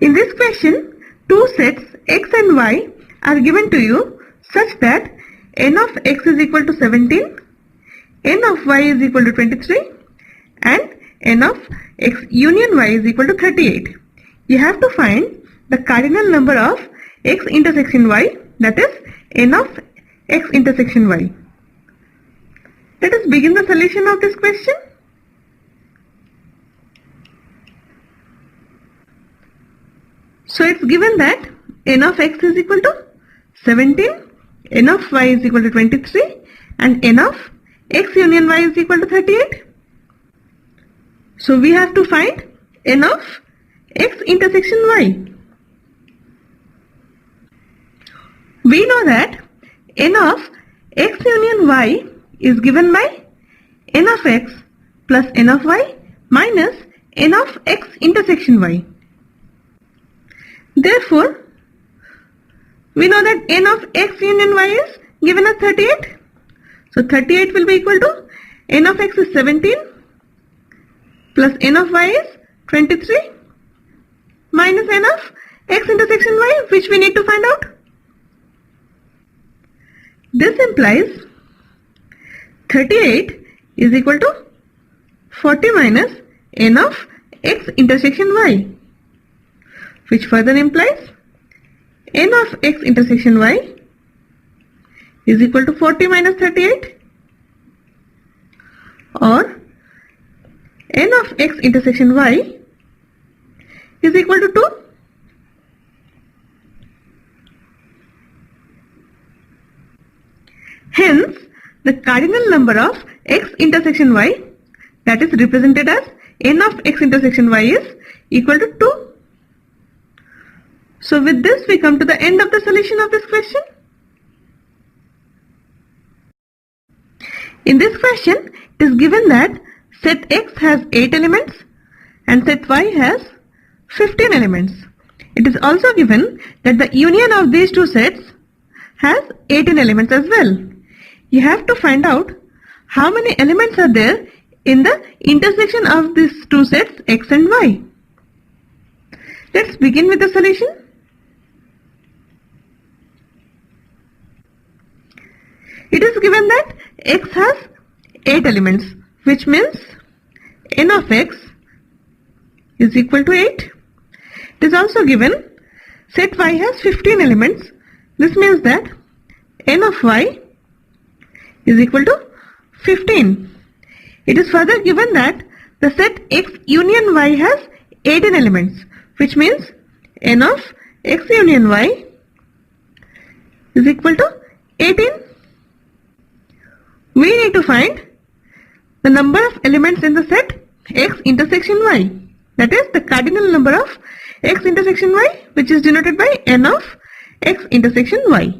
In this question, two sets x and y are given to you such that n of x is equal to 17, n of y is equal to 23 and n of x union y is equal to 38. You have to find the cardinal number of x intersection y, that is n of x intersection y. Let us begin the solution of this question. So it's given that n of x is equal to 17, n of y is equal to 23 and n of x union y is equal to 38. So we have to find n of x intersection y. We know that n of x union y is given by n of x plus n of y minus n of x intersection y. Therefore, we know that n of x union y is given as 38. So 38 will be equal to n of x is 17 plus n of y is 23 minus n of x intersection y, which we need to find out. This implies 38 is equal to 40 minus n of x intersection y, which further implies n of x intersection y is equal to 40 minus 38, or n of x intersection y is equal to 2. Hence, the cardinal number of x intersection y, that is represented as n of x intersection y, is equal to 2. So with this we come to the end of the solution of this question. In this question, it is given that set x has 8 elements and set y has 15 elements. It is also given that the union of these two sets has 18 elements as well. You have to find out how many elements are there in the intersection of these two sets x and y. Let's begin with the solution. It is given that x has 8 elements, which means n of x is equal to 8. It is also given set y has 15 elements. This means that n of y is equal to 15. It is further given that the set x union y has 18 elements, which means n of x union y is equal to 18. We need to find the number of elements in the set x intersection y, that is the cardinal number of x intersection y, which is denoted by n of x intersection y.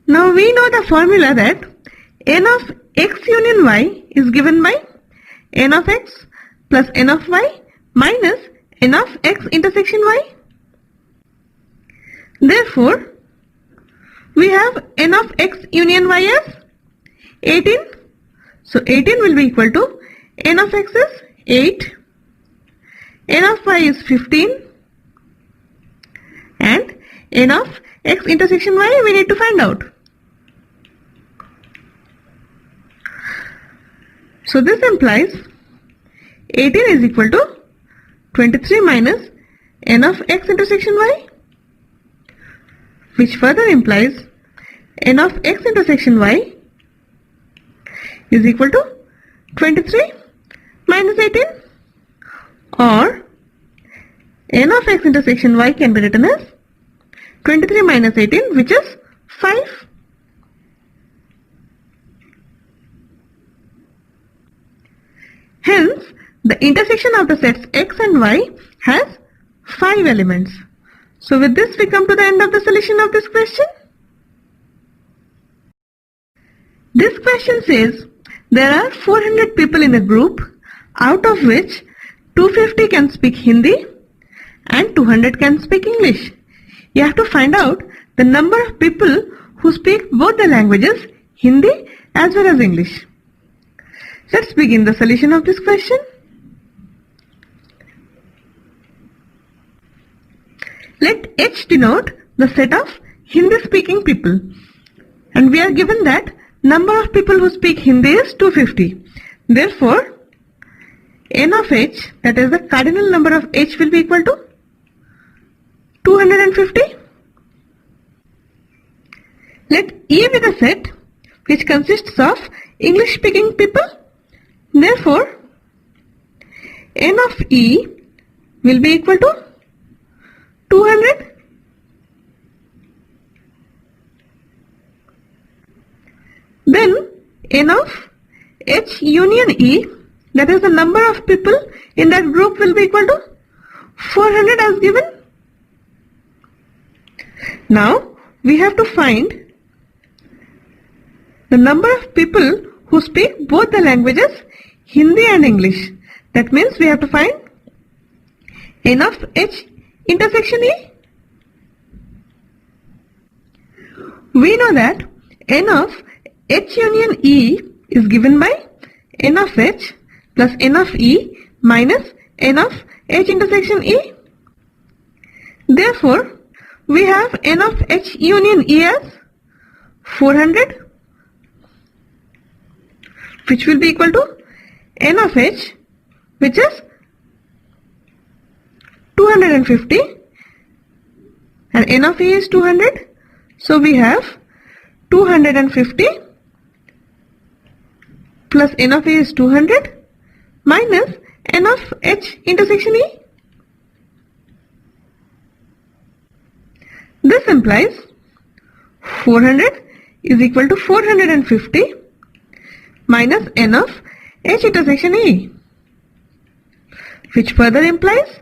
Now we know the formula that n of x union y is given by n of x plus n of y minus n of x intersection y. Therefore, we have n of x union y as 18. So 18 will be equal to n of x is 8, n of y is 15 and n of x intersection y we need to find out. So this implies 18 is equal to 23 minus n of x intersection y, which further implies n of x intersection y is equal to 23 minus 18, or n of x intersection y can be written as 23 minus 18, which is 5. Hence, the intersection of the sets x and y has 5 elements. So with this we come to the end of the solution of this question. This question says there are 400 people in a group, out of which 250 can speak Hindi and 200 can speak English. You have to find out the number of people who speak both the languages, Hindi as well as English. Let's begin the solution of this question. Let H denote the set of Hindi speaking people. And we are given that number of people who speak Hindi is 250. Therefore, N of H, that is the cardinal number of H, will be equal to 250. Let E be the set which consists of English speaking people. Therefore, N of E will be equal to 200. Then N of H union E, that is the number of people in that group, will be equal to 400 as given. Now we have to find the number of people who speak both the languages, Hindi and English. That means we have to find N of H intersection E. We know that N of H union E is given by N of H plus N of E minus N of H intersection E. Therefore, we have N of H union E as 400, which will be equal to N of H, which is 250, and N of E is 200. So we have 250 plus N of E is 200 minus N of H intersection E. This implies 400 is equal to 450 minus N of H intersection E, which further implies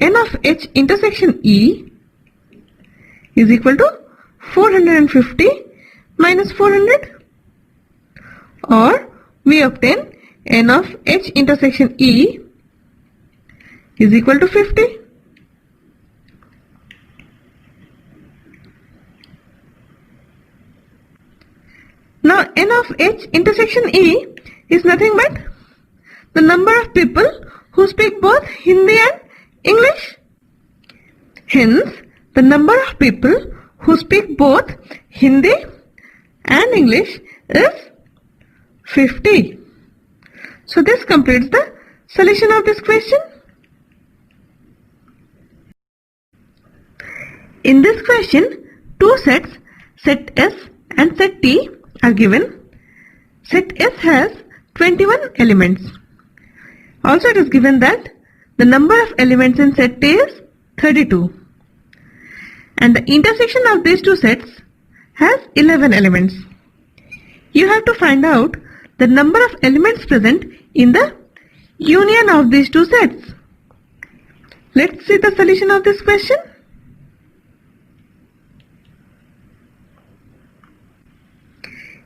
N of H intersection E is equal to 450 minus 400, or we obtain N of H intersection E is equal to 50. Now N of H intersection E is nothing but the number of people who speak both Hindi and English. Hence, the number of people who speak both Hindi and English is 50. So this completes the solution of this question. In this question, two sets, set S and set T, are given. Set S has 21 elements. Also, it is given that the number of elements in set T is 32. And the intersection of these two sets has 11 elements. You have to find out the number of elements present in the union of these two sets. Let's see the solution of this question.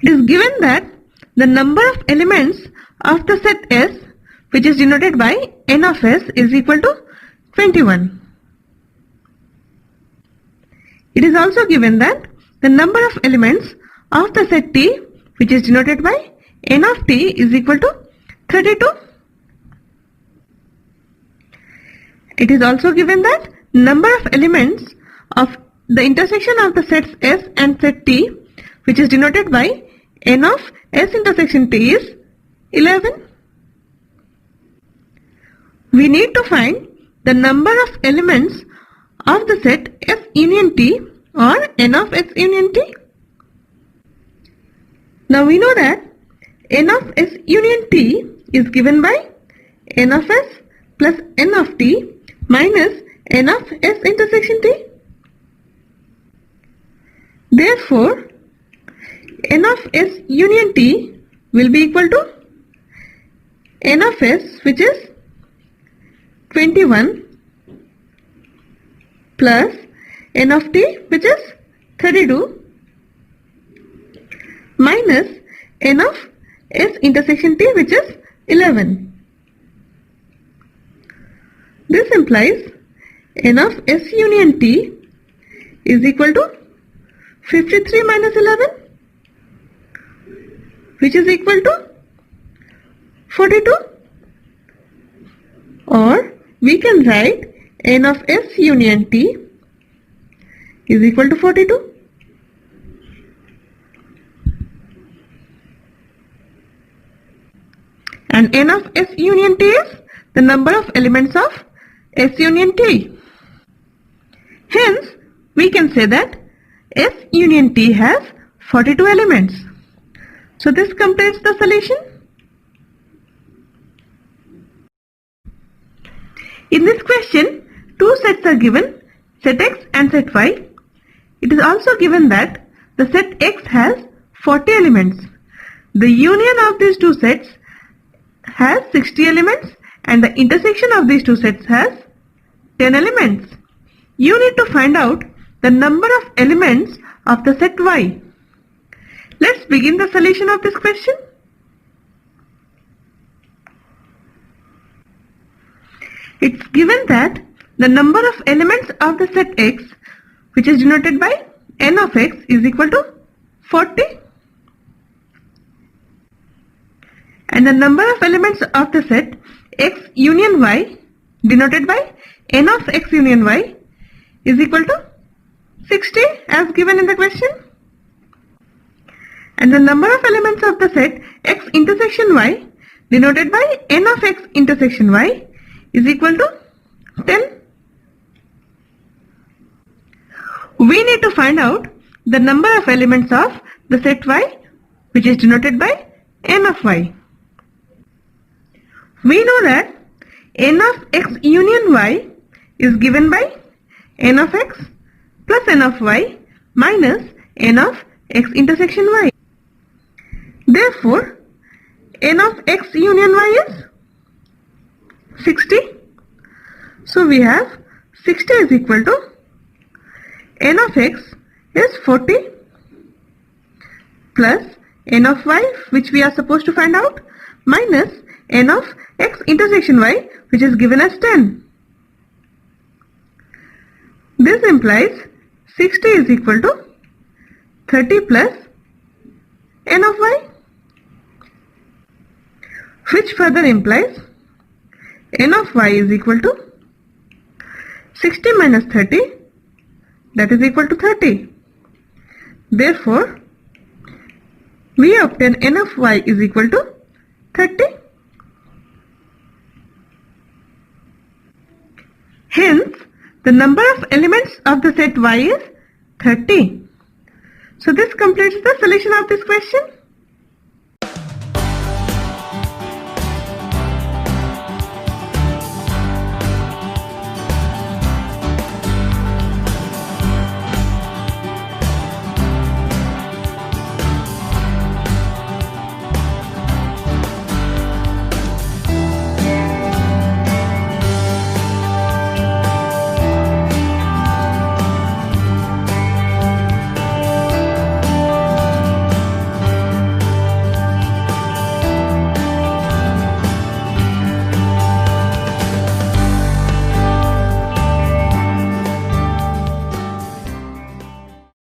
It is given that the number of elements of the set S, which is denoted by N of S, is equal to 21. It is also given that the number of elements of the set T, which is denoted by N of T, is equal to 32. It is also given that number of elements of the intersection of the sets S and set T, which is denoted by N of S intersection T, is 11. We need to find the number of elements of the set S union T, or N of S union T. Now we know that N of S union T is given by N of S plus N of T minus N of S intersection T. Therefore, N of S union T will be equal to N of S, which is 21, plus N of T, which is 32, minus N of S intersection T, which is 11. This implies N of S union T is equal to 53 minus 11, which is equal to 42. Or we can write N of S union T is equal to 42. And n of S union T is the number of elements of S union T. Hence, we can say that S union T has 42 elements. So this completes the solution. In this question, two sets are given, set X and set Y. It is also given that the set X has 40 elements. The union of these two sets has 60 elements and the intersection of these two sets has 10 elements. You need to find out the number of elements of the set Y. Let's begin the solution of this question. It's given that the number of elements of the set X, which is denoted by n of X, is equal to 40. And the number of elements of the set X union Y, denoted by n of X union Y, is equal to 60 as given in the question. And the number of elements of the set X intersection Y, denoted by n of X intersection Y, is equal to 10. We need to find out the number of elements of the set Y, which is denoted by n of Y. We know that n of X union Y is given by n of X plus n of Y minus n of X intersection Y. Therefore, n of X union Y is 60. So we have 60 is equal to n of X is 40 plus n of Y, which we are supposed to find out, minus n of X intersection Y, which is given as 10. This implies 60 is equal to 30 plus n of Y, which further implies n of Y is equal to 60 minus 30, that is equal to 30. Therefore, we obtain n of Y is equal to 30. Hence, the number of elements of the set Y is 30. So this completes the solution of this question.